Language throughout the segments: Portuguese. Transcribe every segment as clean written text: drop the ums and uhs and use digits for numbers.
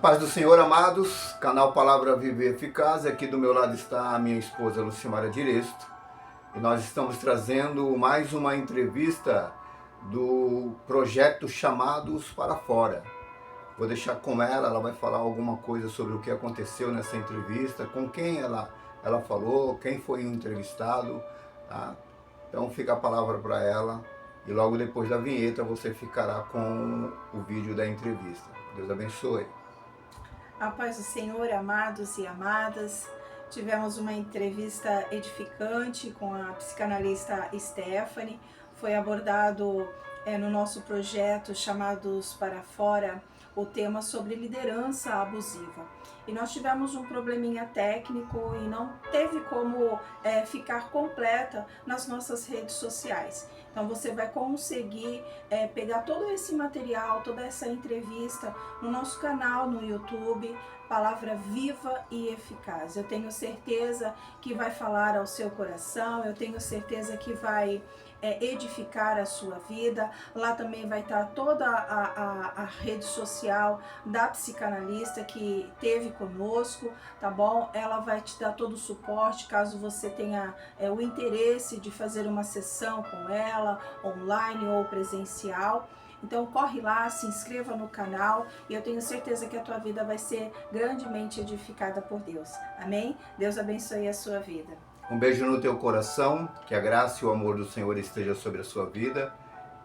Paz do Senhor, amados, canal Palavra Viva e Eficaz. Aqui do meu lado está a minha esposa Lucimara Diresto e nós estamos trazendo mais uma entrevista do projeto Chamados para Fora. Vou deixar com ela vai falar alguma coisa sobre o que aconteceu nessa entrevista, com quem ela falou, quem foi o entrevistado, tá? Então fica a palavra para ela e logo depois da vinheta você ficará com o vídeo da entrevista. Deus abençoe. A paz do Senhor, amados e amadas. Tivemos uma entrevista edificante com a psicanalista Stephanie. Foi abordado no nosso projeto Chamados para Fora o tema sobre liderança abusiva. E nós tivemos um probleminha técnico e não teve como ficar completa nas nossas redes sociais. Então você vai conseguir pegar todo esse material, toda essa entrevista no nosso canal no YouTube, Palavra Viva e Eficaz. Eu tenho certeza que vai falar ao seu coração, eu tenho certeza que vai edificar a sua vida. Lá também vai estar toda a rede social da psicanalista que teve conosco, tá bom? Ela vai te dar todo o suporte caso você tenha o interesse de fazer uma sessão com ela, online ou presencial. Então corre lá, se inscreva no canal e eu tenho certeza que a tua vida vai ser grandemente edificada por Deus. Amém? Deus abençoe a sua vida. Um beijo no teu coração, que a graça e o amor do Senhor esteja sobre a sua vida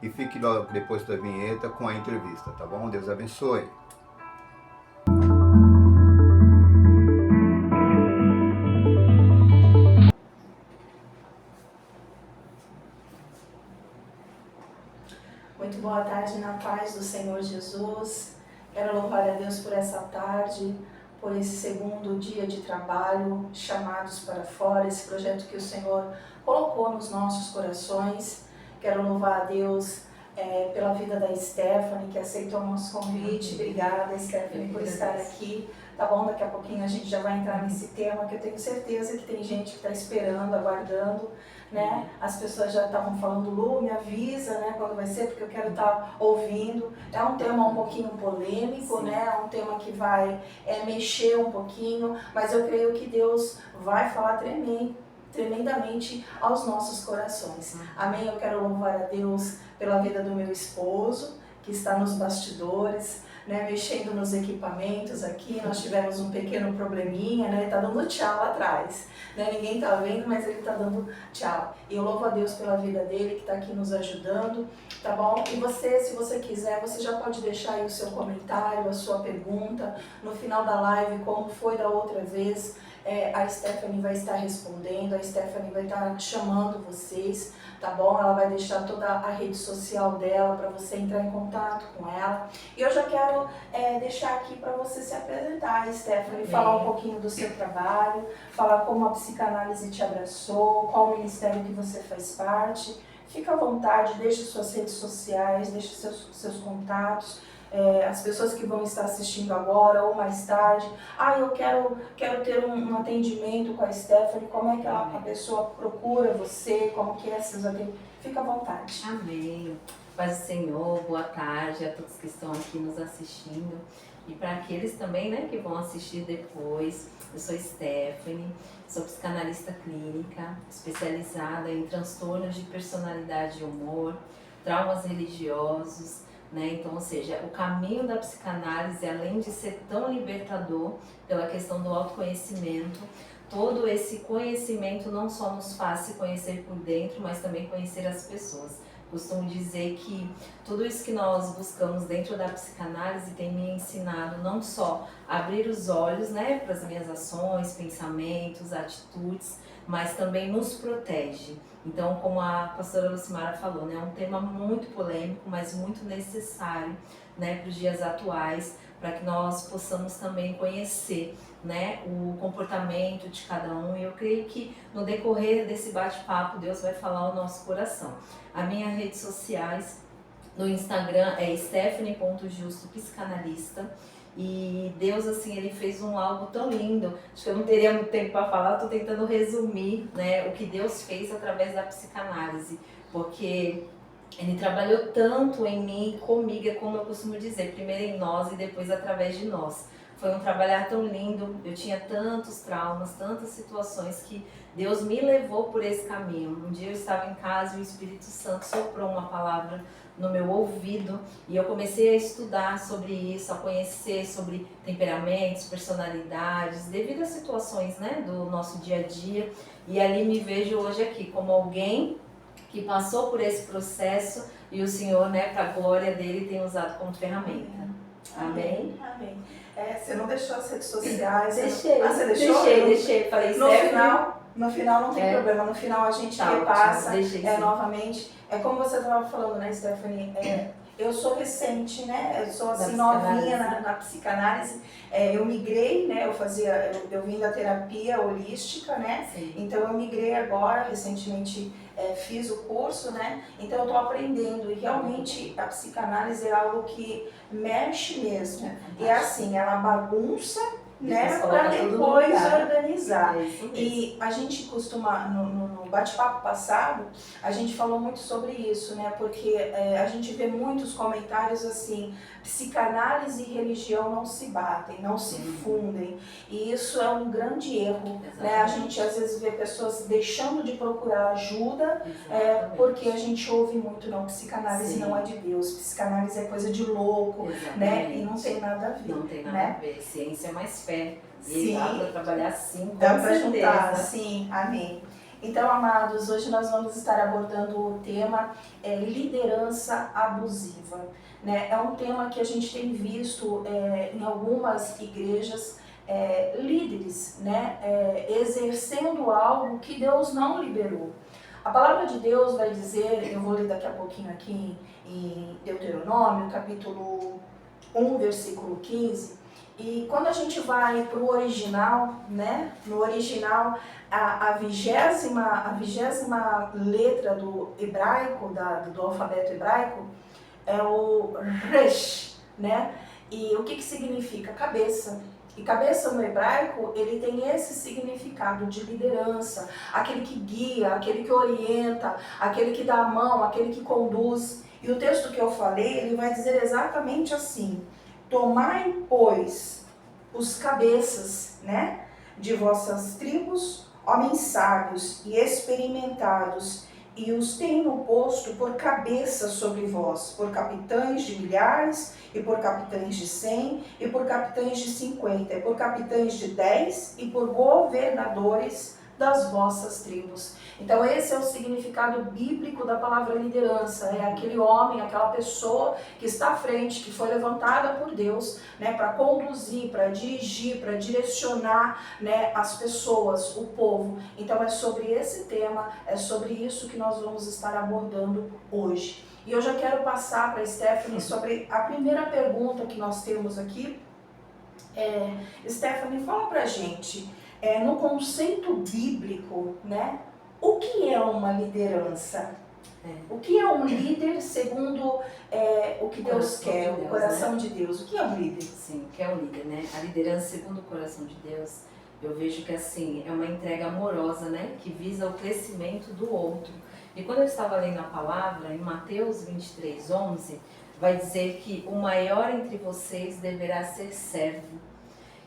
e fique logo depois da vinheta com a entrevista, tá bom? Deus abençoe. Muito boa tarde na paz do Senhor Jesus. Quero louvar a Deus por essa tarde, por esse segundo dia de trabalho, Chamados para Fora, esse projeto que o Senhor colocou nos nossos corações. Quero louvar a Deus pela vida da Stephanie, que aceitou o nosso convite. Obrigada, Stephanie, por estar aqui. Tá bom? Daqui a pouquinho a gente já vai entrar nesse tema, que eu tenho certeza que tem gente que está esperando, aguardando, né? As pessoas já estavam falando, Lu, me avisa, né, quando vai ser, porque eu quero estar ouvindo. É um tema um pouquinho polêmico, né? É um tema que vai mexer um pouquinho, mas eu creio que Deus vai falar tremendamente aos nossos corações. Amém? Eu quero louvar a Deus pela vida do meu esposo, que está nos bastidores, né, mexendo nos equipamentos aqui. Nós tivemos um pequeno probleminha, né, ele está dando tchau lá atrás, né, ninguém está vendo, mas ele está dando tchau. E eu louvo a Deus pela vida dele, que está aqui nos ajudando, tá bom? E você, se você quiser, você já pode deixar aí o seu comentário, a sua pergunta, no final da live, como foi da outra vez. A Stephanie vai estar respondendo, a Stephanie vai estar chamando vocês, tá bom? Ela vai deixar toda a rede social dela para você entrar em contato com ela. E eu já quero deixar aqui para você se apresentar, Stephanie, falar um pouquinho do seu trabalho, falar como a psicanálise te abraçou, qual o ministério que você faz parte. Fica à vontade, deixe suas redes sociais, deixe seus contatos. As pessoas que vão estar assistindo agora ou mais tarde, eu quero ter um atendimento com a Stephanie, como é que a pessoa procura você, como que é seus atendimentos? Fica à vontade. Amém. Paz do Senhor, boa tarde a todos que estão aqui nos assistindo e para aqueles também, né, que vão assistir depois. Eu sou Stephanie, sou psicanalista clínica, especializada em transtornos de personalidade e humor, traumas religiosos, né? Então, ou seja, o caminho da psicanálise, além de ser tão libertador pela questão do autoconhecimento, todo esse conhecimento não só nos faz se conhecer por dentro, mas também conhecer as pessoas. Costumo dizer que tudo isso que nós buscamos dentro da psicanálise tem me ensinado não só a abrir os olhos, né, para as minhas ações, pensamentos, atitudes, mas também nos protege. Então, como a pastora Lucimara falou, né, é um tema muito polêmico, mas muito necessário, né, para os dias atuais, para que nós possamos também conhecer, né, o comportamento de cada um. E eu creio que no decorrer desse bate-papo Deus vai falar ao nosso coração. As minhas redes sociais no Instagram é stephanie.justopsicanalista. E Deus, assim, ele fez algo tão lindo. Acho que eu não teria muito tempo para falar, estou tentando resumir, né, o que Deus fez através da psicanálise, porque Ele trabalhou tanto em mim, comigo, como eu costumo dizer, primeiro em nós e depois através de nós. foi um trabalhar tão lindo. Eu tinha tantos traumas, tantas situações que Deus me levou por esse caminho. Um dia eu estava em casa e o Espírito Santo soprou uma palavra no meu ouvido e eu comecei a estudar sobre isso, a conhecer sobre temperamentos, personalidades, devido às situações, né, do nosso dia a dia. E ali me vejo hoje aqui como alguém que passou por esse processo e o Senhor, né, para a glória dele, tem usado como ferramenta. Amém? Amém. Você não deixou as redes sociais? Deixei. Você deixou? Deixei. Falei, No final não tem problema. No final a gente repassa novamente. É como você estava falando, né, Stephanie? Eu sou recente, né? Eu sou assim novinha na psicanálise. Eu migrei, né? Eu vim da terapia holística, né? Sim. Então eu migrei agora, recentemente fiz o curso, né? Então eu estou aprendendo e realmente a psicanálise é algo que mexe mesmo. E é assim, ela bagunça, né, para depois organizar. E a gente costuma, no bate-papo passado, a gente falou muito sobre isso, né, porque a gente vê muitos comentários assim, psicanálise e religião não se batem, não se fundem, e isso é um grande erro, né, a gente às vezes vê pessoas deixando de procurar ajuda, porque a gente ouve muito, não, psicanálise não é de Deus, psicanálise é coisa de louco, né, e não tem nada a ver. Não tem nada a ver, ciência é mais fé. Sim. E dá para trabalhar sim, dá para juntar, sim, amém. Então, amados, hoje nós vamos estar abordando o tema liderança abusiva. Né? É um tema que a gente tem visto em algumas igrejas, líderes, né? Exercendo algo que Deus não liberou. A palavra de Deus vai dizer, eu vou ler daqui a pouquinho aqui em Deuteronômio, capítulo 1, versículo 15, e quando a gente vai para o original, né, no original, a vigésima letra do hebraico, do alfabeto hebraico, é o Resh, né, e o que significa? Cabeça. E cabeça no hebraico, ele tem esse significado de liderança, aquele que guia, aquele que orienta, aquele que dá a mão, aquele que conduz. E o texto que eu falei, ele vai dizer exatamente assim: tomai, pois, os cabeças, né, de vossas tribos, homens sábios e experimentados, e os tenho posto por cabeça sobre vós, por capitães de milhares, e por capitães de 100, e por capitães de 50, e por capitães de 10, e por governadores das vossas tribos. Então esse é o significado bíblico da palavra liderança, é aquele homem, aquela pessoa que está à frente, que foi levantada por Deus, né, para conduzir, para dirigir, para direcionar, né, as pessoas, o povo. Então é sobre esse tema, é sobre isso que nós vamos estar abordando hoje. E eu já quero passar para a Stephanie sobre a primeira pergunta que nós temos aqui. Stephanie, fala pra gente, no conceito bíblico, né, o que é uma liderança? O que é um líder segundo o que Deus quer, o coração de Deus? O que é um líder? Sim, o que é um líder, né? A liderança segundo o coração de Deus, eu vejo que assim, é uma entrega amorosa, né? Que visa o crescimento do outro. E quando eu estava lendo a palavra, em Mateus 23:11, vai dizer que o maior entre vocês deverá ser servo.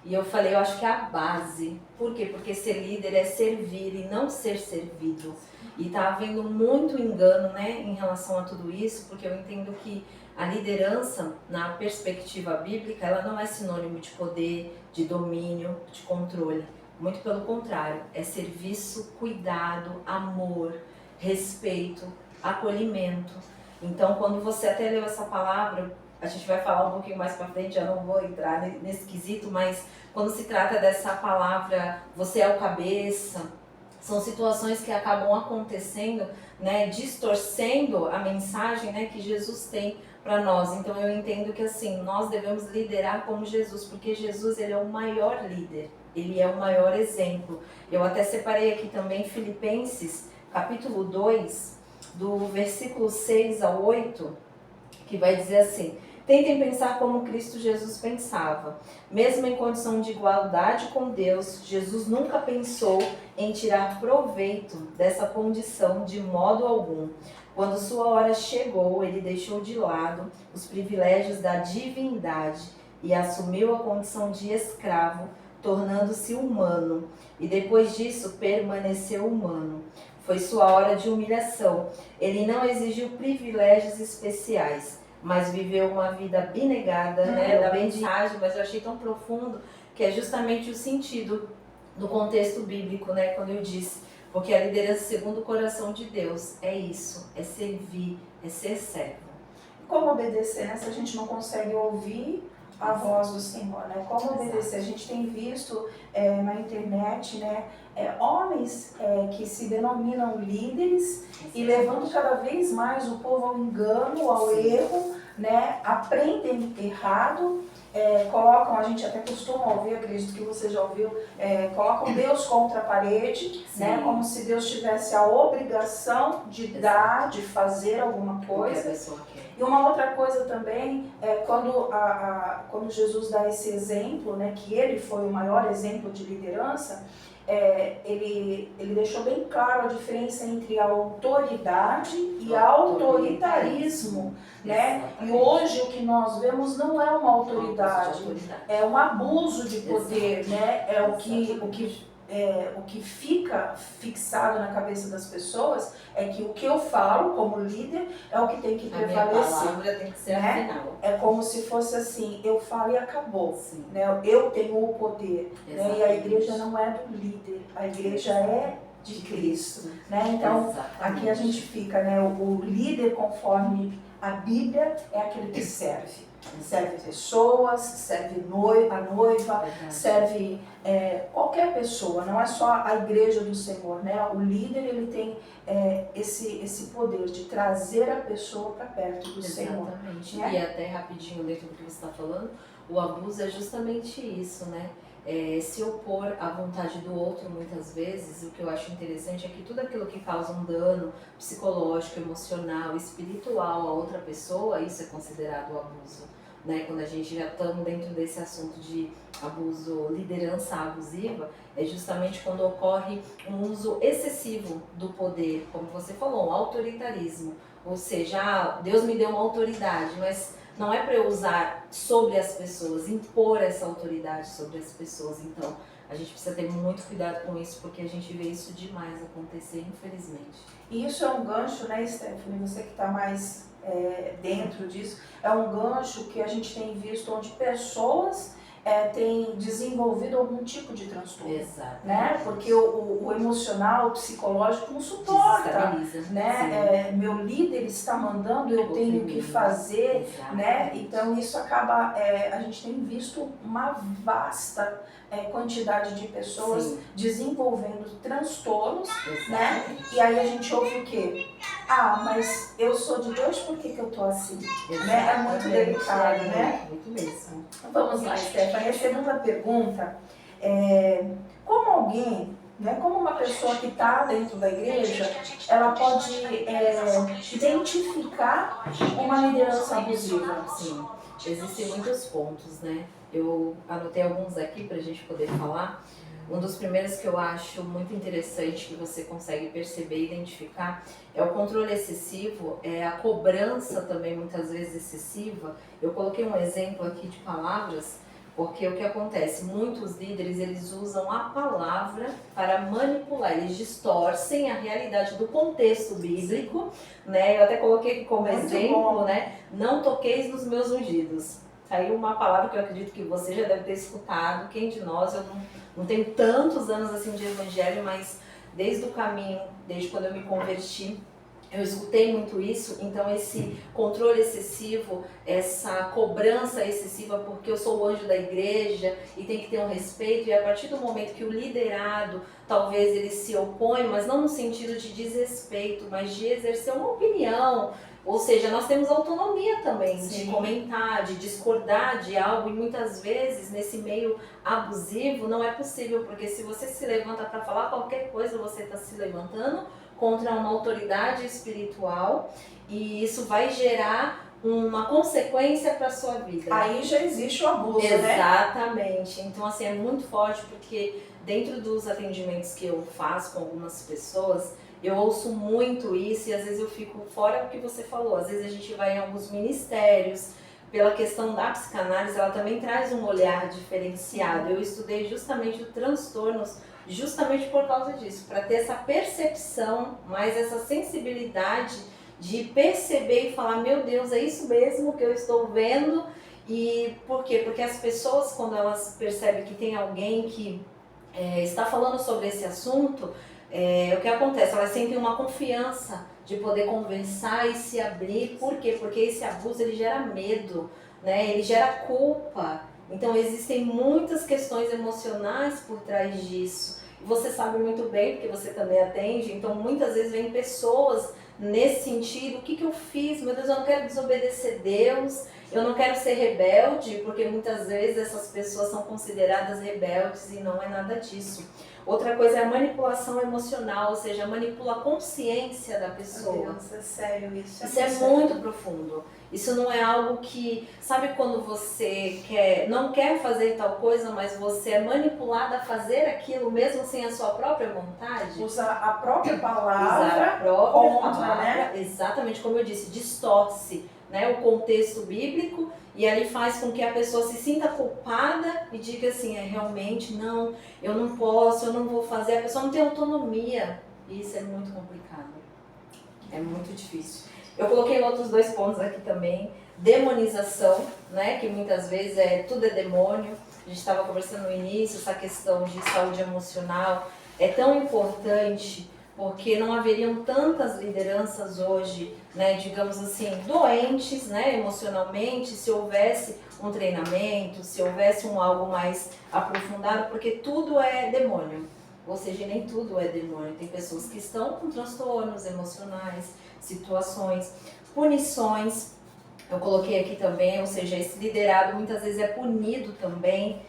E eu falei, eu acho que é a base. Por quê? Porque ser líder é servir e não ser servido. E está havendo muito engano, né, em relação a tudo isso, porque eu entendo que a liderança, na perspectiva bíblica, ela não é sinônimo de poder, de domínio, de controle. Muito pelo contrário, é serviço, cuidado, amor, respeito, acolhimento. Então, quando você até leu essa palavra, a gente vai falar um pouquinho mais para frente, eu não vou entrar nesse quesito, mas quando se trata dessa palavra, você é o cabeça, são situações que acabam acontecendo, né, distorcendo a mensagem, né, que Jesus tem para nós. Então eu entendo que assim, nós devemos liderar como Jesus, porque Jesus, ele é o maior líder, ele é o maior exemplo. Eu até separei aqui também Filipenses, capítulo 2, do versículo 6 ao 8, que vai dizer assim: tentem pensar como Cristo Jesus pensava. Mesmo em condição de igualdade com Deus, Jesus nunca pensou em tirar proveito dessa condição de modo algum. Quando sua hora chegou, ele deixou de lado os privilégios da divindade e assumiu a condição de escravo, tornando-se humano, e depois disso permaneceu humano. Foi sua hora de humilhação. Ele não exigiu privilégios especiais, mas viveu uma vida abnegada, da mensagem, mas eu achei tão profundo, que é justamente o sentido do contexto bíblico, né, quando eu disse, porque a liderança segundo o coração de Deus é isso, é servir, é ser servo. Como obedecer, né? Se a gente não consegue ouvir a voz do Senhor, né? Como obedecer? A gente tem visto na internet, né, homens que se denominam líderes e levando cada vez mais o povo ao engano, ao erro, né? Aprendem errado, colocam, a gente até costuma ouvir, acredito que você já ouviu, colocam Deus contra a parede, né? Como se Deus tivesse a obrigação de dar, de fazer alguma coisa. E uma outra coisa também é quando Jesus dá esse exemplo, né, que ele foi o maior exemplo de liderança, ele deixou bem claro a diferença entre a autoridade e autoritarismo, né? E hoje o que nós vemos não é uma autoridade, é um abuso de poder, né? O que fica fixado na cabeça das pessoas é que o que eu falo como líder é o que tem que prevalecer. A palavra tem que ser a final. É como se fosse assim, eu falo e acabou. Né? Eu tenho o poder. Né? E a igreja não é do líder, a igreja é de Cristo. Né? Então, aqui a gente fica, né? O líder conforme a Bíblia é aquele que serve. Serve pessoas, serve a noiva, serve qualquer pessoa, não é só a igreja do Senhor, né? O líder, ele tem esse poder de trazer a pessoa para perto do Senhor. Exatamente. Né? E até rapidinho dentro do que você está falando, o abuso é justamente isso, né? Se opor à vontade do outro muitas vezes. O que eu acho interessante é que tudo aquilo que causa um dano psicológico, emocional, espiritual a outra pessoa, isso é considerado abuso, né? Quando a gente já estamos dentro desse assunto de abuso, liderança abusiva, é justamente quando ocorre um uso excessivo do poder, como você falou, um autoritarismo, ou seja, Deus me deu uma autoridade, mas não é para eu usar sobre as pessoas, impor essa autoridade sobre as pessoas. Então, a gente precisa ter muito cuidado com isso, porque a gente vê isso demais acontecer, infelizmente. E isso é um gancho, né, Stephanie? Você que está mais dentro disso, é um gancho que a gente tem visto onde pessoas têm desenvolvido algum tipo de transtorno. Exato. Né? Porque o emocional, o psicológico não suporta. Né? Meu líder está mandando, eu tenho que fazer. Né? Então isso acaba, a gente tem visto uma vasta quantidade de pessoas desenvolvendo transtornos, né? E aí a gente ouve o quê? Ah, mas eu sou de Deus, por que eu tô assim? Né? É muito delicado, né? Muito mesmo. Vamos lá, Stephanie. A segunda pergunta como alguém, né, como uma pessoa que está dentro da igreja, ela pode identificar uma liderança abusiva? Sim, existem muitos pontos, né? Eu anotei alguns aqui para a gente poder falar. Um dos primeiros que eu acho muito interessante, que você consegue perceber e identificar, é o controle excessivo, a cobrança também muitas vezes excessiva. Eu coloquei um exemplo aqui de palavras, porque o que acontece? Muitos líderes, eles usam a palavra para manipular, eles distorcem a realidade do contexto bíblico, né? Eu até coloquei aqui como exemplo, né? Não toqueis nos meus ungidos. Aí uma palavra que eu acredito que você já deve ter escutado. Quem de nós, eu não tenho tantos anos assim de evangelho, mas desde o caminho, desde quando eu me converti, eu escutei muito isso. Então esse controle excessivo, essa cobrança excessiva, porque eu sou o anjo da igreja e tem que ter um respeito, e a partir do momento que o liderado, talvez ele se opõe, mas não no sentido de desrespeito, mas de exercer uma opinião. Ou seja, nós temos autonomia também de comentar, de discordar de algo, e muitas vezes nesse meio abusivo não é possível, porque se você se levanta para falar qualquer coisa, você está se levantando contra uma autoridade espiritual, e isso vai gerar uma consequência para a sua vida. Aí já existe o abuso, Exatamente. Então, assim, é muito forte, porque dentro dos atendimentos que eu faço com algumas pessoas, eu ouço muito isso, e às vezes eu fico fora do que você falou. Às vezes a gente vai em alguns ministérios, pela questão da psicanálise, ela também traz um olhar diferenciado. Eu estudei justamente os transtornos justamente por causa disso, para ter essa percepção, mais essa sensibilidade de perceber e falar, meu Deus, é isso mesmo que eu estou vendo. E por quê? Porque as pessoas, quando elas percebem que tem alguém que está falando sobre esse assunto, o que acontece? Elas sentem uma confiança de poder conversar e se abrir. Por quê? Porque esse abuso ele gera medo, né? Ele gera culpa. Então existem muitas questões emocionais por trás disso. Você sabe muito bem, porque você também atende, então muitas vezes vem pessoas nesse sentido, o que eu fiz? Meu Deus, eu não quero desobedecer Deus, eu não quero ser rebelde, porque muitas vezes essas pessoas são consideradas rebeldes e não é nada disso. Outra coisa é a manipulação emocional, ou seja, manipula a consciência da pessoa. Meu Deus, é sério isso. Isso é muito profundo. Isso não é algo que, sabe quando você não quer fazer tal coisa, mas você é manipulado a fazer aquilo mesmo sem a sua própria vontade? Usar a própria palavra, Usar a própria contra, palavra, né? exatamente como eu disse, distorce, né, o contexto bíblico e ali faz com que a pessoa se sinta culpada e diga assim, realmente não, eu não posso, eu não vou fazer, a pessoa não tem autonomia. E isso é muito complicado, é muito difícil. Eu coloquei outros 2 pontos aqui também, demonização, né, que muitas vezes tudo é demônio. A gente estava conversando no início, essa questão de saúde emocional é tão importante, porque não haveriam tantas lideranças hoje, né, digamos assim, doentes, né, emocionalmente, se houvesse um treinamento, se houvesse algo mais aprofundado, porque tudo é demônio. Ou seja, nem tudo é demônio. Tem pessoas que estão com transtornos emocionais, situações, punições. Eu coloquei aqui também, ou seja, esse liderado muitas vezes é punido também.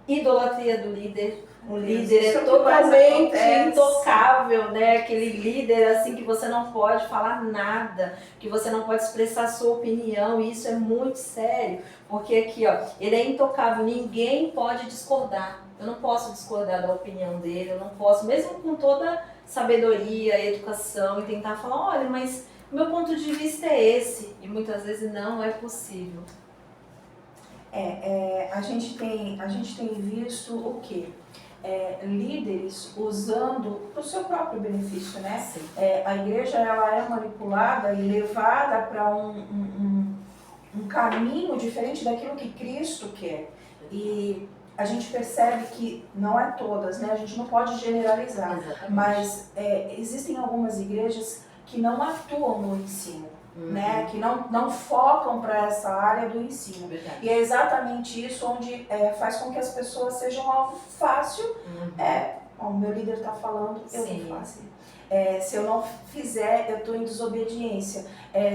Idolatria do líder. O líder é totalmente intocável, né? Aquele líder assim que você não pode falar nada, que você não pode expressar sua opinião, e isso é muito sério, porque aqui, ó, ele é intocável, ninguém pode discordar. Eu não posso discordar da opinião dele, eu não posso, mesmo com toda sabedoria, educação, e tentar falar, olha, mas meu ponto de vista é esse, e muitas vezes não é possível. A gente tem visto o quê? Líderes usando para o seu próprio benefício, né? A igreja ela é manipulada e levada para um caminho diferente daquilo que Cristo quer. E a gente percebe que não é todas, né? A gente não pode generalizar, mas existem algumas igrejas que não atuam no ensino. Né, que não focam para essa área do ensino. Verdade. E é exatamente isso onde faz com que as pessoas sejam alvo fácil. O meu líder está falando, eu vou fazer. Se eu não fizer, eu estou em desobediência.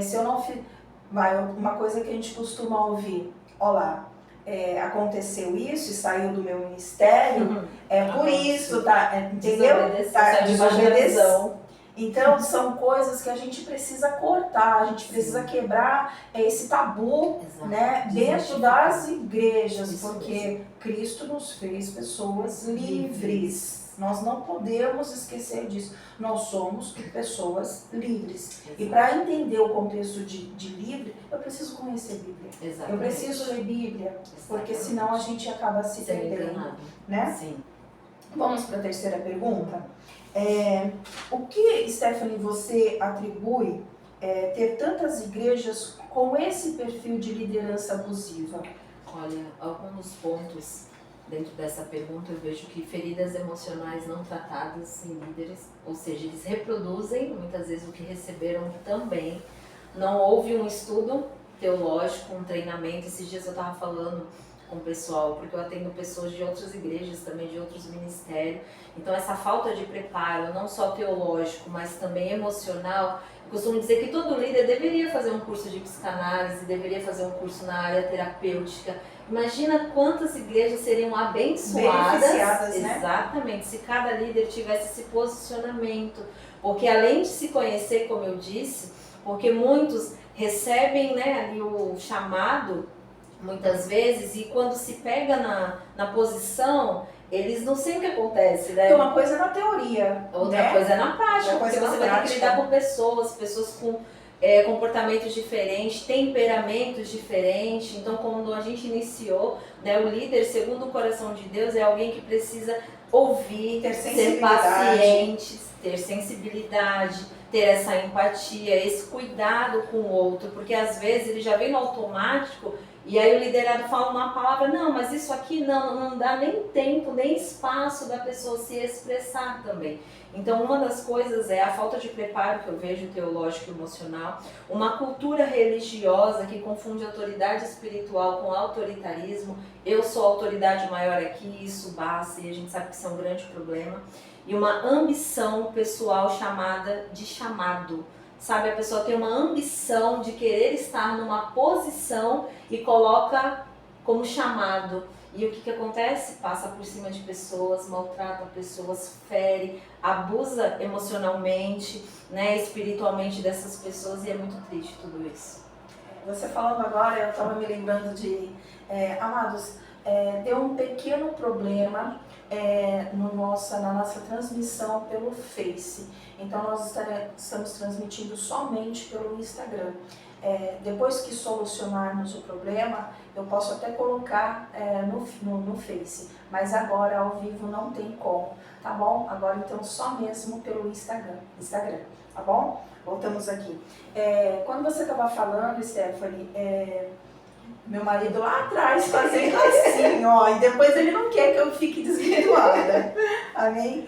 Se eu não fizer, uma coisa que a gente costuma ouvir, olá, aconteceu isso e saiu do meu ministério, por isso, tá? Entendeu? Tá desobedecendo. Então, são coisas que a gente precisa cortar, a gente precisa quebrar esse tabu, né, dentro das igrejas, porque Cristo nos fez pessoas livres. Nós não podemos esquecer disso. Nós somos pessoas livres. E para entender o contexto de livre, eu preciso conhecer a Bíblia. Exatamente. Eu preciso ler Bíblia, porque senão a gente acaba se perdendo, né? Sim. Vamos para a terceira pergunta. O que, Stephanie, você atribui ter tantas igrejas com esse perfil de liderança abusiva? Olha, alguns pontos dentro dessa pergunta eu vejo que feridas emocionais não tratadas em líderes, ou seja, eles reproduzem muitas vezes o que receberam também. Não houve um estudo teológico, um treinamento. Esses dias eu estava falando com o pessoal, porque eu atendo pessoas de outras igrejas também, de outros ministérios. Então essa falta de preparo, não só teológico, mas também emocional, eu costumo dizer que todo líder deveria fazer um curso de psicanálise, deveria fazer um curso na área terapêutica. Imagina quantas igrejas seriam abençoadas, né? Exatamente, se cada líder tivesse esse posicionamento, porque além de se conhecer, como eu disse, porque muitos recebem, né, ali o chamado muitas vezes, e quando se pega na posição, eles não sei o que acontece, né? Então, uma coisa é na teoria, outra coisa é na prática, porque você vai ter que lidar com pessoas comportamentos diferentes, temperamentos diferentes. Então, quando a gente iniciou, né, o líder, segundo o coração de Deus, é alguém que precisa ouvir, ser paciente, ter sensibilidade, ter essa empatia, esse cuidado com o outro, porque às vezes ele já vem no automático e aí o liderado fala uma palavra, não, mas isso aqui não dá nem tempo, nem espaço da pessoa se expressar também. Então, uma das coisas é a falta de preparo que eu vejo teológico e emocional, uma cultura religiosa que confunde autoridade espiritual com autoritarismo. Eu sou a autoridade maior aqui, isso basta, e a gente sabe que isso é um grande problema. E uma ambição pessoal chamada de chamado. Sabe, a pessoa tem uma ambição de querer estar numa posição e coloca como chamado. E o que acontece? Passa por cima de pessoas, maltrata pessoas, fere, abusa emocionalmente, né, espiritualmente dessas pessoas, e é muito triste tudo isso. Você falando agora, eu estava me lembrando de, amados, deu um pequeno problema na nossa transmissão pelo Face. Então nós estamos transmitindo somente pelo Instagram. Depois que solucionarmos o problema, eu posso até colocar no Face, mas agora ao vivo não tem como, tá bom? Agora então só mesmo pelo Instagram, tá bom? Voltamos aqui. Quando você estava falando, Stephanie, meu marido lá atrás fazendo assim, ó, e depois ele não quer que eu fique desvirtuada, amém?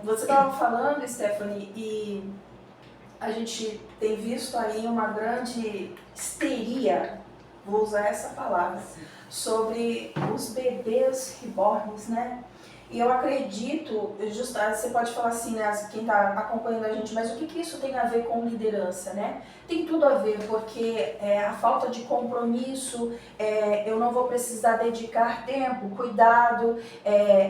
Você estava falando, Stephanie, e a gente tem visto aí uma grande histeria, vou usar essa palavra, sobre os bebês reborns, né? E eu acredito, você pode falar assim, né, quem está acompanhando a gente, mas o que isso tem a ver com liderança, né? Tem tudo a ver, porque a falta de compromisso, eu não vou precisar dedicar tempo, cuidado,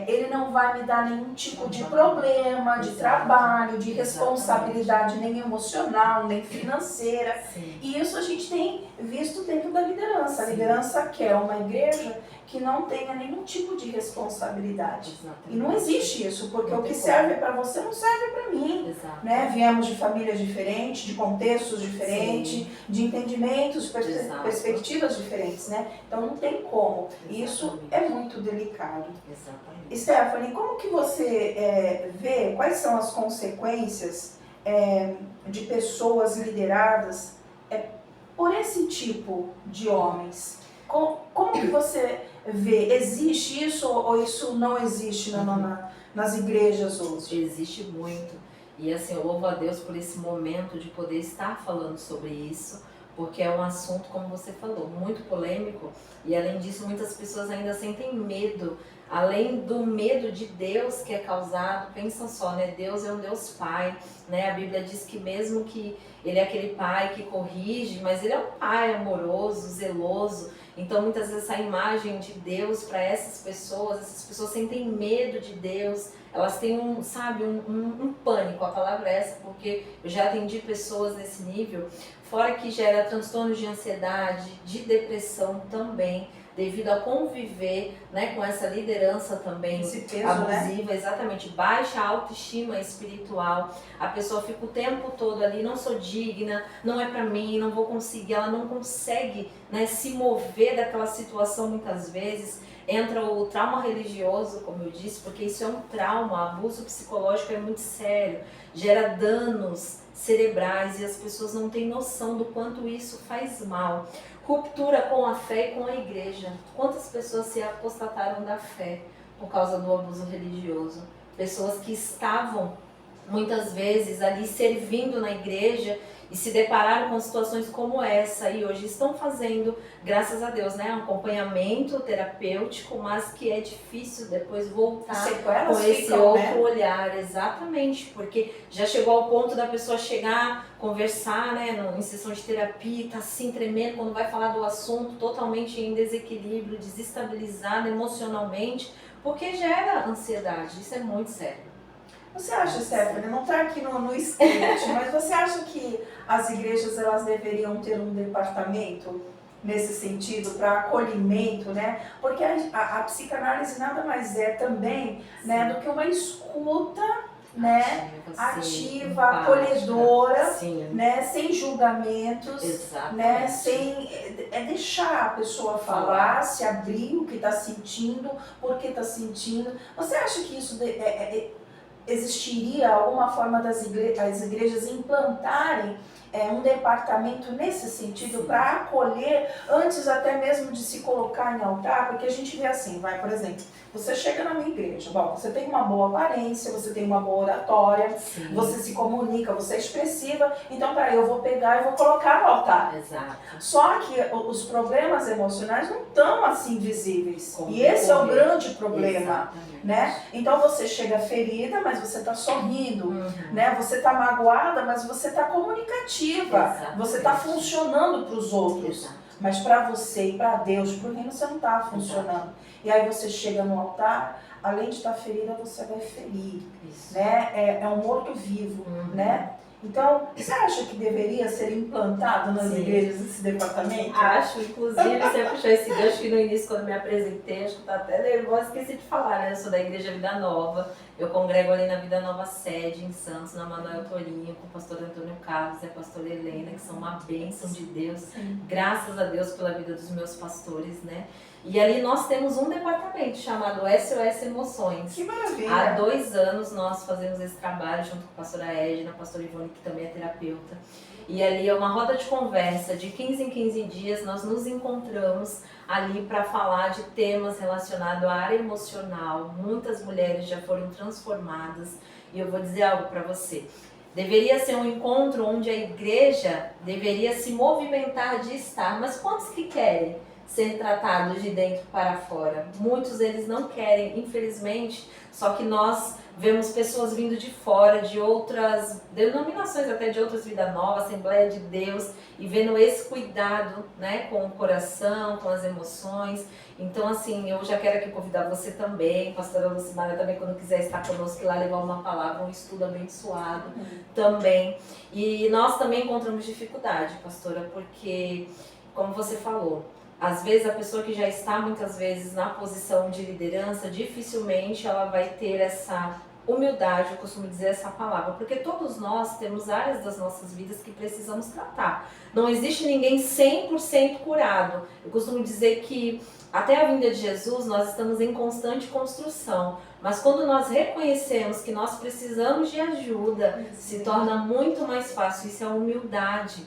ele não vai me dar nenhum tipo de problema, de trabalho, de responsabilidade, nem emocional, nem financeira. Sim. E isso a gente tem visto dentro da liderança. A liderança quer uma igreja que não tenha nenhum tipo de responsabilidade. Exatamente. E não existe isso, porque Não o que tem serve para você não serve para mim. Exato. Né? Viemos de famílias diferentes, de contextos diferentes, de entendimentos, perspectivas diferentes, né? Então não tem como. E isso é muito delicado. Exatamente. Stephanie, como que você vê, quais são as consequências de pessoas lideradas por esse tipo de homens? Como que você vê? Existe isso ou isso não existe nas igrejas hoje? Existe muito. E assim, eu louvo a Deus por esse momento de poder estar falando sobre isso, porque é um assunto, como você falou, muito polêmico. E além disso, muitas pessoas ainda sentem medo. Além do medo de Deus que é causado, pensa só, né? Deus é um Deus Pai, né? A Bíblia diz que mesmo que Ele é aquele Pai que corrige, mas Ele é um Pai amoroso, zeloso. Então, muitas vezes, essa imagem de Deus para essas pessoas sentem medo de Deus, elas têm um pânico, a palavra é essa, porque eu já atendi pessoas nesse nível, fora que gera transtornos de ansiedade, de depressão também, devido a conviver, né, com essa liderança também esse peso, abusiva, né? Exatamente, baixa autoestima espiritual, a pessoa fica o tempo todo ali, não sou digna, não é pra mim, não vou conseguir, ela não consegue, né, se mover daquela situação muitas vezes. Entra o trauma religioso, como eu disse, porque isso é um trauma, abuso psicológico é muito sério, gera danos cerebrais e as pessoas não têm noção do quanto isso faz mal. Ruptura com a fé e com a igreja. Quantas pessoas se apostataram da fé por causa do abuso religioso? Pessoas que estavam muitas vezes ali servindo na igreja e se depararam com situações como essa e hoje estão fazendo, graças a Deus, né, um acompanhamento terapêutico, mas que é difícil depois voltar com esse outro olhar, exatamente, porque já chegou ao ponto da pessoa chegar, conversar, né, em sessão de terapia, tá assim tremendo quando vai falar do assunto, totalmente em desequilíbrio, desestabilizada emocionalmente, porque gera ansiedade, isso é muito sério. Você acha, Stephanie, não está aqui no script, mas você acha que as igrejas elas deveriam ter um departamento nesse sentido para acolhimento, né? Porque a psicanálise nada mais é também, né, do que uma escuta né? Ativa, acolhedora, né? Sem julgamentos, né? Sem deixar a pessoa falar, se abrir o que está sentindo, por que está sentindo. Você acha que isso existiria alguma forma das igrejas implantarem um departamento nesse sentido para acolher antes até mesmo de se colocar em altar? Porque a gente vê assim, por exemplo, você chega na minha igreja, bom, você tem uma boa aparência, você tem uma boa oratória, você se comunica, você é expressiva, então eu vou pegar e vou colocar no altar. Exato. Só que os problemas emocionais não estão assim visíveis. E esse é o grande problema, né? Então você chega ferida, mas você está sorrindo, né? Você está magoada, mas você está comunicativa, você está funcionando para os outros. Mas para você e para Deus, para o reino, você não está funcionando. E aí você chega no altar, além de estar ferida, você vai ferir, né? É um morto-vivo, né? Então, você acha que deveria ser implantado nas igrejas esse departamento? Acho, inclusive, você puxou esse gancho que no início, quando me apresentei, acho que eu até nervosa, esqueci de falar, né? Eu sou da Igreja Vida Nova, eu congrego ali na Vida Nova sede, em Santos, na Manuel Torinho, com o pastor Antônio Carlos e a pastora Helena, que são uma bênção de Deus, graças a Deus pela vida dos meus pastores, né? E ali nós temos um departamento chamado SOS Emoções. Que maravilha! Há 2 anos nós fazemos esse trabalho junto com a pastora Edna, a pastora Ivone, que também é terapeuta. E ali é uma roda de conversa, de 15 em 15 dias nós nos encontramos ali para falar de temas relacionados à área emocional. Muitas mulheres já foram transformadas e eu vou dizer algo para você. Deveria ser um encontro onde a igreja deveria se movimentar de estar, mas quantos que querem ser tratados de dentro para fora? Muitos deles não querem, infelizmente, só que nós vemos pessoas vindo de fora, de outras denominações, até de outras Vida Nova, Assembleia de Deus, e vendo esse cuidado, né, com o coração, com as emoções. Então, assim, eu já quero aqui convidar você também, pastora Lucimara também, quando quiser estar conosco, ir lá levar uma palavra, um estudo abençoado também. E nós também encontramos dificuldade, pastora, porque, como você falou, às vezes a pessoa que já está muitas vezes na posição de liderança, dificilmente ela vai ter essa humildade, eu costumo dizer essa palavra, porque todos nós temos áreas das nossas vidas que precisamos tratar. Não existe ninguém 100% curado. Eu costumo dizer que até a vinda de Jesus nós estamos em constante construção, mas quando nós reconhecemos que nós precisamos de ajuda, se torna muito mais fácil. Isso é humildade.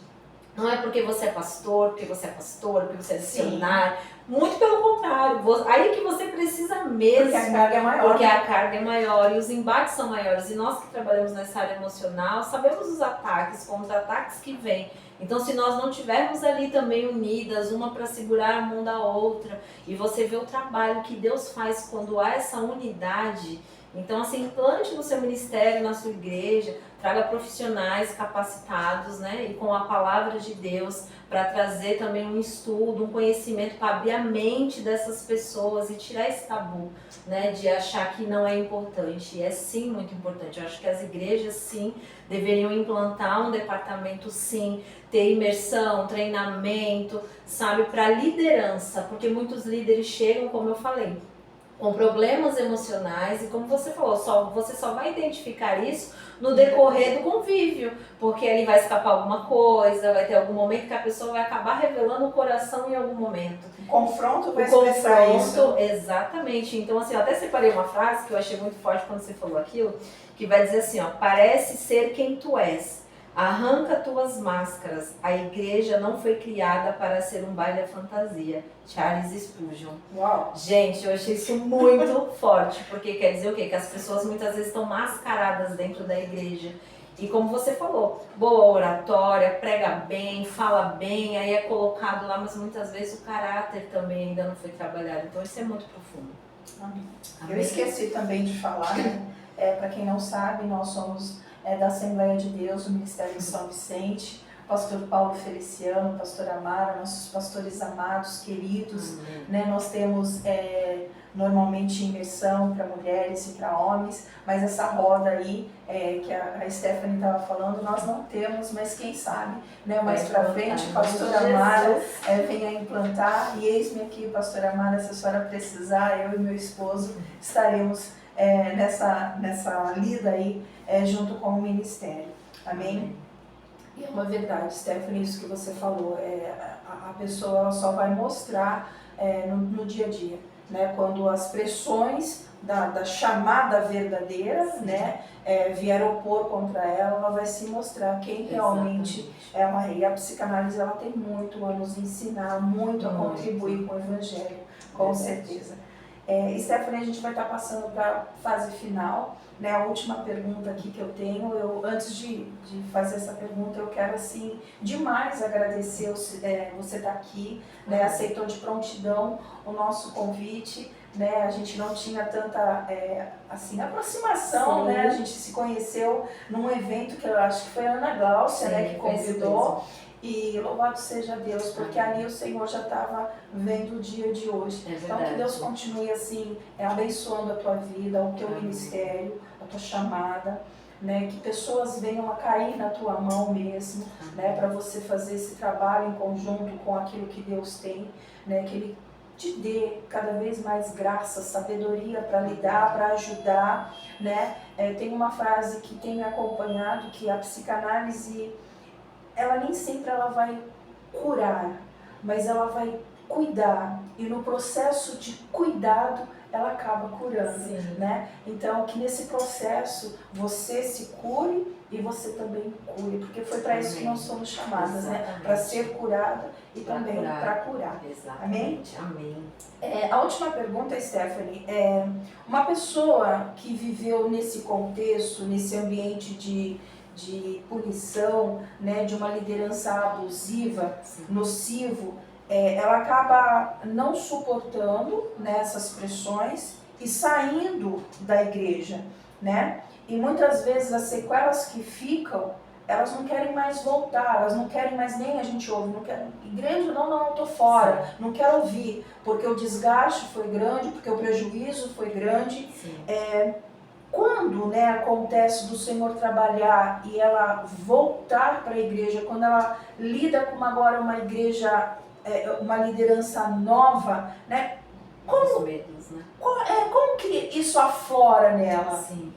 Não é porque você é pastor, porque você é pastora, porque você é missionário. Muito pelo contrário. Aí que você precisa mesmo. Porque a carga é maior. Porque a carga é maior e os embates são maiores. E nós que trabalhamos nessa área emocional, sabemos os ataques, contra-ataques que vêm. Então, se nós não estivermos ali também unidas, uma para segurar a mão da outra, e você vê o trabalho que Deus faz quando há essa unidade. Então, assim, implante no seu ministério, na sua igreja, traga profissionais capacitados, né, e com a palavra de Deus, para trazer também um estudo, um conhecimento, para abrir a mente dessas pessoas e tirar esse tabu, né, de achar que não é importante. E é sim muito importante. Eu acho que as igrejas, sim, deveriam implantar um departamento, sim, ter imersão, treinamento, sabe, para liderança, porque muitos líderes chegam, como eu falei, com problemas emocionais e, como você falou, você só vai identificar isso no decorrer do convívio, porque ali vai escapar alguma coisa, vai ter algum momento que a pessoa vai acabar revelando o coração em algum momento. O confronto vai expressar isso. Exatamente. Então, assim, eu até separei uma frase que eu achei muito forte quando você falou aquilo, que vai dizer assim, ó, parece ser quem tu és. Arranca tuas máscaras, a igreja não foi criada para ser um baile à fantasia. Charles Spurgeon. Uau. Gente, eu achei isso muito forte, porque quer dizer o quê? Que as pessoas muitas vezes estão mascaradas dentro da igreja. E como você falou, boa oratória, prega bem, fala bem, aí é colocado lá, mas muitas vezes o caráter também ainda não foi trabalhado. Então isso é muito profundo. Amém. Amém. Eu esqueci também de falar, né? Para quem não sabe, nós somos da Assembleia de Deus, do Ministério de São Vicente, pastor Paulo Feliciano, pastor Amara, nossos pastores amados, queridos, né? Nós temos normalmente imersão para mulheres e para homens, mas essa roda aí, que a Stephanie estava falando, nós não temos, mas quem sabe, né? Mais para frente, pastor Amara venha implantar, e eis-me aqui, pastor Amara, se a senhora precisar, eu e meu esposo estaremos nessa lida aí junto com o ministério. Amém? E é uma verdade, Stephanie, isso que você falou, a pessoa ela só vai mostrar no dia a dia, né? Quando as pressões da chamada verdadeira, né, vier opor contra ela, ela vai se mostrar quem realmente ela é. E a psicanálise ela tem muito a nos ensinar, muito a contribuir com o Evangelho, com certeza. Stephanie, a gente vai estar passando para a fase final, né? A última pergunta aqui que eu tenho, antes de fazer essa pergunta, eu quero assim demais agradecer você estar aqui, né? Aceitou de prontidão o nosso convite, né? A gente não tinha tanta assim, aproximação, né? A gente se conheceu num evento que eu acho que foi a Ana Gláucia, né, que convidou. E louvado seja Deus, porque ali o Senhor já estava vendo o dia de hoje. Então que Deus continue assim, abençoando a tua vida, o teu ministério, a tua chamada, né? Que pessoas venham a cair na tua mão mesmo, né? Para você fazer esse trabalho em conjunto com aquilo que Deus tem, né? Que Ele te dê cada vez mais graça, sabedoria para lidar, para ajudar, né? Tem uma frase que tem me acompanhado, que a psicanálise, ela nem sempre ela vai curar, mas ela vai cuidar, e no processo de cuidado ela acaba curando, né? Então que nesse processo você se cure e você também cure, porque foi para isso que nós somos chamadas, né? Para ser curada e também para curar. Amém? Amém. A última pergunta, Stephanie, uma pessoa que viveu nesse contexto, nesse ambiente de punição, né, de uma liderança abusiva, nocivo, ela acaba não suportando, né, essas pressões e saindo da igreja, né? E muitas vezes as sequelas que ficam, elas não querem mais voltar, elas não querem mais, nem a gente ouve, não quer, igreja, não, tô fora, não quero ouvir, porque o desgaste foi grande, porque o prejuízo foi grande. Quando, né, acontece do Senhor trabalhar e ela voltar para a igreja, quando ela lida com agora uma igreja, uma liderança nova, né? Como que isso aflora nela? Sim,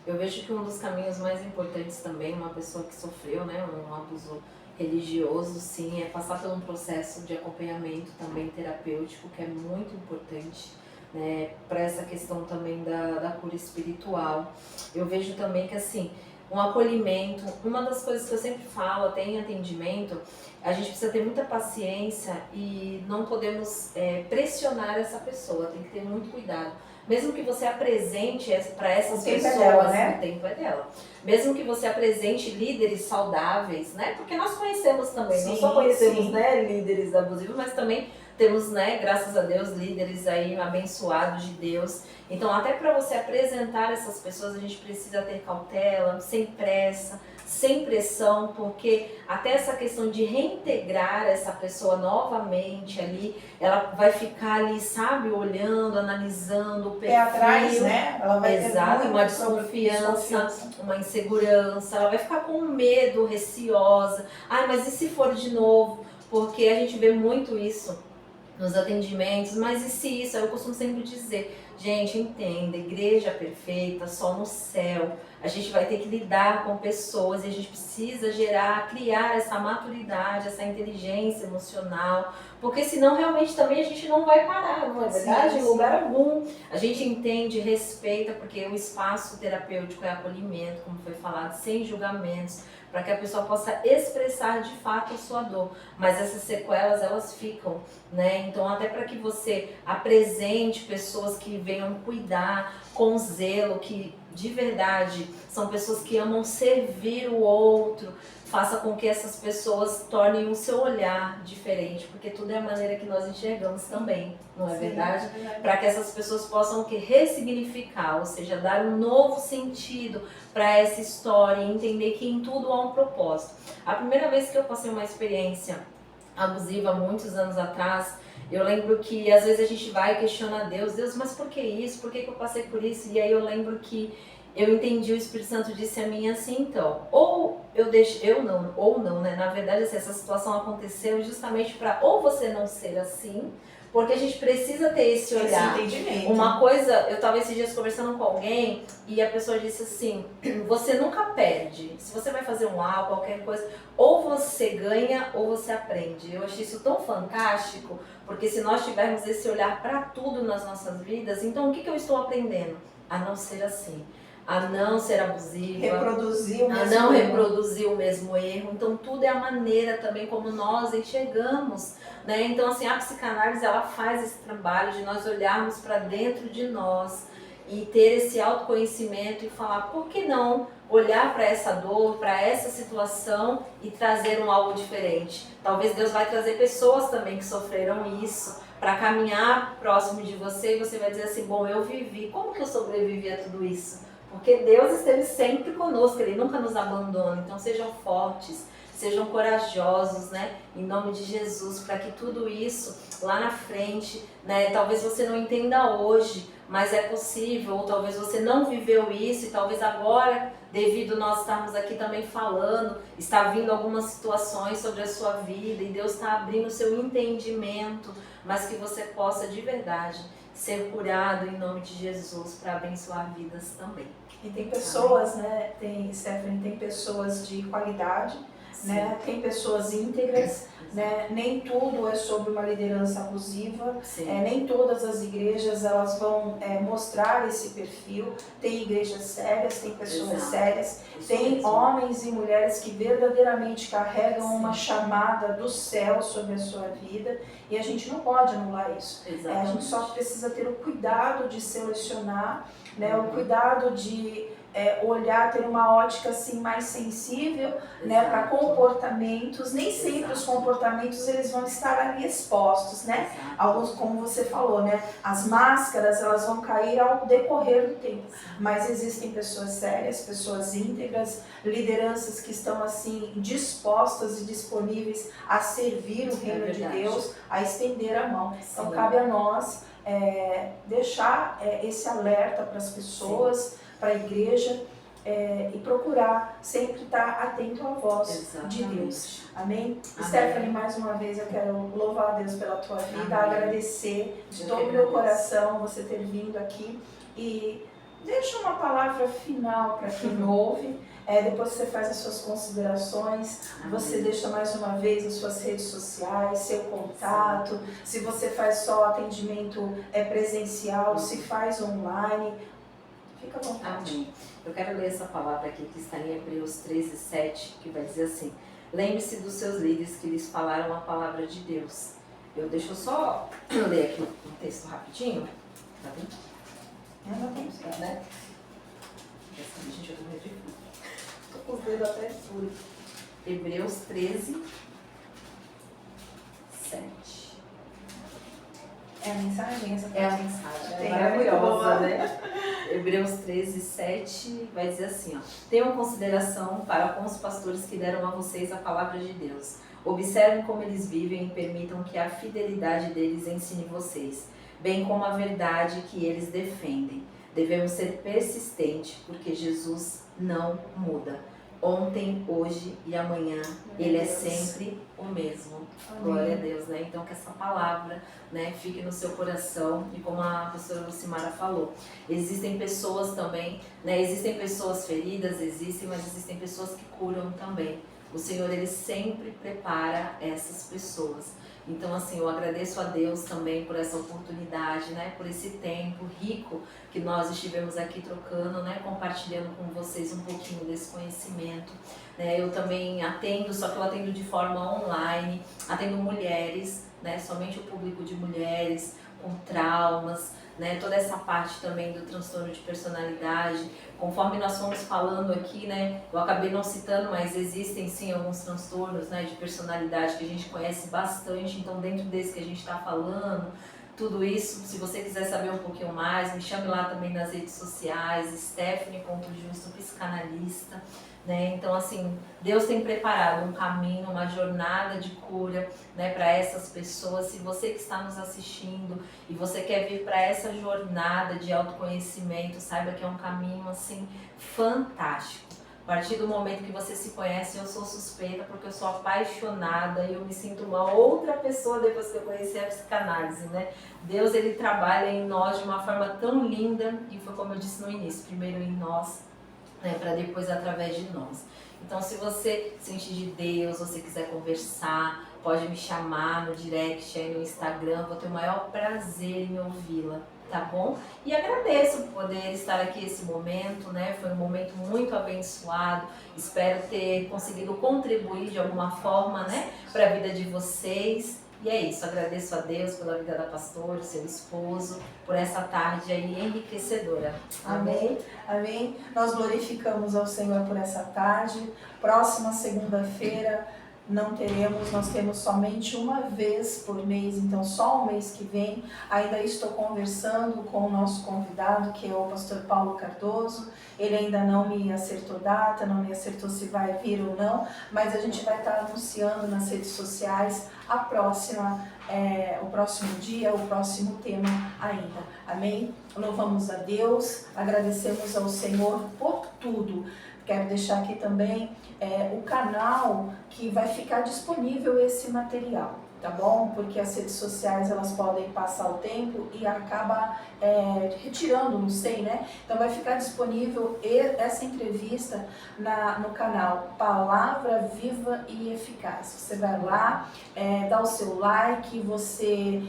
eu vejo que um dos caminhos mais importantes também, uma pessoa que sofreu, né, um abuso religioso, sim, é passar por um processo de acompanhamento também terapêutico, que é muito importante, né, para essa questão também da cura espiritual. Eu vejo também que, assim, um acolhimento, uma das coisas que eu sempre falo, até em atendimento, a gente precisa ter muita paciência e não podemos pressionar essa pessoa, tem que ter muito cuidado. Mesmo que você apresente para essas pessoas, dela, né? O tempo é dela. Mesmo que você apresente líderes saudáveis, né? Porque nós conhecemos também, não só conhecemos, né, líderes abusivos, mas também temos, né, graças a Deus, líderes aí abençoados de Deus. Então, até para você apresentar essas pessoas, a gente precisa ter cautela, sem pressa, sem pressão, porque até essa questão de reintegrar essa pessoa novamente ali, ela vai ficar ali, sabe, olhando, analisando o perfil. Atrás, né? Ela vai ter uma desconfiança, uma insegurança, ela vai ficar com medo, receosa. Ai, mas e se for de novo? Porque a gente vê muito isso nos atendimentos, mas e se isso? Eu costumo sempre dizer, gente, entenda, igreja perfeita, só no céu. A gente vai ter que lidar com pessoas e a gente precisa criar essa maturidade, essa inteligência emocional, porque senão realmente também a gente não vai parar, não é verdade? Em lugar algum. A gente entende, respeita, porque o espaço terapêutico é acolhimento, como foi falado, sem julgamentos, para que a pessoa possa expressar de fato a sua dor. Mas essas sequelas, elas ficam, né? Então, até para que você apresente pessoas que venham cuidar com zelo, que de verdade são pessoas que amam servir o outro, faça com que essas pessoas tornem o seu olhar diferente, porque tudo é a maneira que nós enxergamos também, não é verdade? Para que essas pessoas possam ressignificar, ou seja, dar um novo sentido para essa história e entender que em tudo há um propósito. A primeira vez que eu passei uma experiência abusiva, muitos anos atrás, eu lembro que às vezes a gente vai e questiona Deus, mas por que isso? Por que eu passei por isso? E aí eu lembro que eu entendi, o Espírito Santo disse a mim assim, então, ou não, né? Na verdade, assim, essa situação aconteceu justamente para ou você não ser assim, Porque a gente precisa ter esse olhar. Esse entendimento. Uma coisa, eu estava esses dias conversando com alguém e a pessoa disse assim, você nunca perde. Se você vai fazer um aula, qualquer coisa, ou você ganha ou você aprende. Eu achei isso tão fantástico, porque se nós tivermos esse olhar para tudo nas nossas vidas, então o que eu estou aprendendo? A não ser assim. A não ser abusiva, reproduzir o a mesmo não erro. reproduzir o mesmo erro. Então tudo é a maneira também como nós enxergamos, né? Então assim, a psicanálise ela faz esse trabalho de nós olharmos para dentro de nós e ter esse autoconhecimento e falar, por que não olhar para essa dor, para essa situação e trazer um algo diferente? Talvez Deus vai trazer pessoas também que sofreram isso para caminhar próximo de você e você vai dizer assim, bom, eu vivi, como que eu sobrevivi a tudo isso? Porque Deus esteve sempre conosco, Ele nunca nos abandona. Então sejam fortes, sejam corajosos, né? Em nome de Jesus, para que tudo isso lá na frente, né? Talvez você não entenda hoje, mas é possível, ou talvez você não viveu isso e talvez agora, devido nós estarmos aqui também falando, está vindo algumas situações sobre a sua vida e Deus está abrindo o seu entendimento, mas que você possa de verdade ser curado em nome de Jesus para abençoar vidas também. E tem pessoas, né, Stephanie, tem pessoas de qualidade, né, tem pessoas íntegras, né, nem tudo é sobre uma liderança abusiva, nem todas as igrejas elas vão mostrar esse perfil, tem igrejas sérias, tem pessoas sérias, tem homens e mulheres que verdadeiramente carregam uma chamada do céu sobre a sua vida e a gente não pode anular isso. A gente só precisa ter o cuidado de selecionar, né, o cuidado de olhar, ter uma ótica assim mais sensível, né, para comportamentos. Nem sempre os comportamentos eles vão estar ali expostos, né? Alguns, como você falou, né, as máscaras elas vão cair ao decorrer do tempo. Mas existem pessoas sérias, pessoas íntegras, lideranças que estão assim dispostas e disponíveis a servir o reino de Deus, a estender a mão. Então cabe a nós deixar esse alerta para as pessoas, para a igreja e procurar sempre estar atento à voz de Deus. Amém? Stephanie, mais uma vez eu quero louvar a Deus pela tua vida, agradecer de todo o meu coração você ter vindo aqui e deixa uma palavra final para quem ouve. Depois você faz as suas considerações, você deixa mais uma vez as suas redes sociais, seu contato, se você faz só atendimento presencial, se faz online. Fica à vontade. Amém. Eu quero ler essa palavra aqui que está em Hebreus 13:7, que vai dizer assim: lembre-se dos seus líderes que lhes falaram a palavra de Deus. Deixa eu só ler aqui um texto rapidinho. Tá bem? Não tem certo, né? Gente, eu tô meio de frio. Tô com os dedos até escuros. Hebreus 13:7. É a mensagem essa? É a mensagem. É maravilhosa, né? Hebreus 13:7 vai dizer assim, ó: tenham consideração para com os pastores que deram a vocês a palavra de Deus. Observem como eles vivem e permitam que a fidelidade deles ensine vocês, bem como a verdade que eles defendem. Devemos ser persistentes, porque Jesus não muda. Ontem, hoje e amanhã, Ele é sempre o mesmo. Amém. Glória a Deus, né? Então que essa palavra, né, fique no seu coração. E como a pastora Lucimara falou, existem pessoas também, né? Existem pessoas feridas, mas existem pessoas que curam também. O Senhor, Ele sempre prepara essas pessoas. Então, assim, eu agradeço a Deus também por essa oportunidade, né? Por esse tempo rico que nós estivemos aqui trocando, né? Compartilhando com vocês um pouquinho desse conhecimento. Né? Eu também atendo, só que eu atendo de forma online, atendo mulheres, né? Somente o público de mulheres com traumas, né? Toda essa parte também do transtorno de personalidade. Conforme nós fomos falando aqui, né, eu acabei não citando, mas existem sim alguns transtornos, né, de personalidade que a gente conhece bastante. Então, dentro desse que a gente está falando, tudo isso, se você quiser saber um pouquinho mais, me chame lá também nas redes sociais, Stephanie.Justo, psicanalista. Né? Então, assim, Deus tem preparado um caminho, uma jornada de cura, né, para essas pessoas. Se você que está nos assistindo e você quer vir para essa jornada de autoconhecimento, saiba que é um caminho assim fantástico. A partir do momento que você se conhece, eu sou suspeita porque eu sou apaixonada e eu me sinto uma outra pessoa depois que eu conheci a psicanálise, né? Deus, ele trabalha em nós de uma forma tão linda e foi como eu disse no início, primeiro em nós, né, para depois através de nós. Então, se você sentir de Deus, você quiser conversar, pode me chamar no direct aí no Instagram, vou ter o maior prazer em ouvi-la, tá bom? E agradeço por poder estar aqui esse momento, né? Foi um momento muito abençoado, espero ter conseguido contribuir de alguma forma, né, para a vida de vocês. E é isso, agradeço a Deus pela vida da pastora, seu esposo, por essa tarde aí enriquecedora. Amém. Amém. Nós glorificamos ao Senhor por essa tarde. Próxima segunda-feira nós temos somente uma vez por mês, então só o mês que vem. Ainda estou conversando com o nosso convidado, que é o pastor Paulo Cardoso. Ele ainda não me acertou data, não me acertou se vai vir ou não, mas a gente vai estar anunciando nas redes sociais o próximo dia, o próximo tema ainda. Amém? Louvamos a Deus, agradecemos ao Senhor por tudo. Quero deixar aqui também o canal que vai ficar disponível esse material, tá bom? Porque as redes sociais, elas podem passar o tempo e acaba retirando, não sei, né? Então vai ficar disponível essa entrevista no canal Palavra Viva e Eficaz. Você vai lá, dá o seu like, você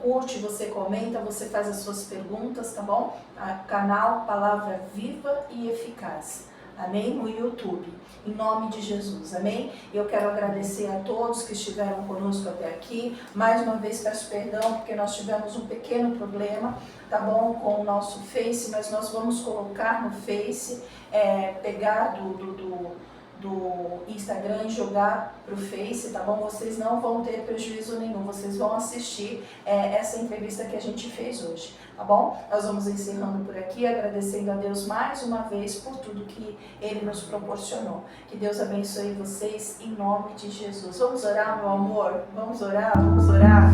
curte, você comenta, você faz as suas perguntas, tá bom? Canal Palavra Viva e Eficaz. Amém? No YouTube, em nome de Jesus, amém? Eu quero agradecer a todos que estiveram conosco até aqui. Mais uma vez peço perdão porque nós tivemos um pequeno problema, tá bom? Com o nosso Face, mas nós vamos colocar no Face, pegar do Instagram e jogar para o Face, tá bom? Vocês não vão ter prejuízo nenhum, vocês vão assistir essa entrevista que a gente fez hoje, tá bom? Nós vamos encerrando por aqui, agradecendo a Deus mais uma vez por tudo que Ele nos proporcionou. Que Deus abençoe vocês em nome de Jesus. Vamos orar, meu amor? Vamos orar? Vamos orar?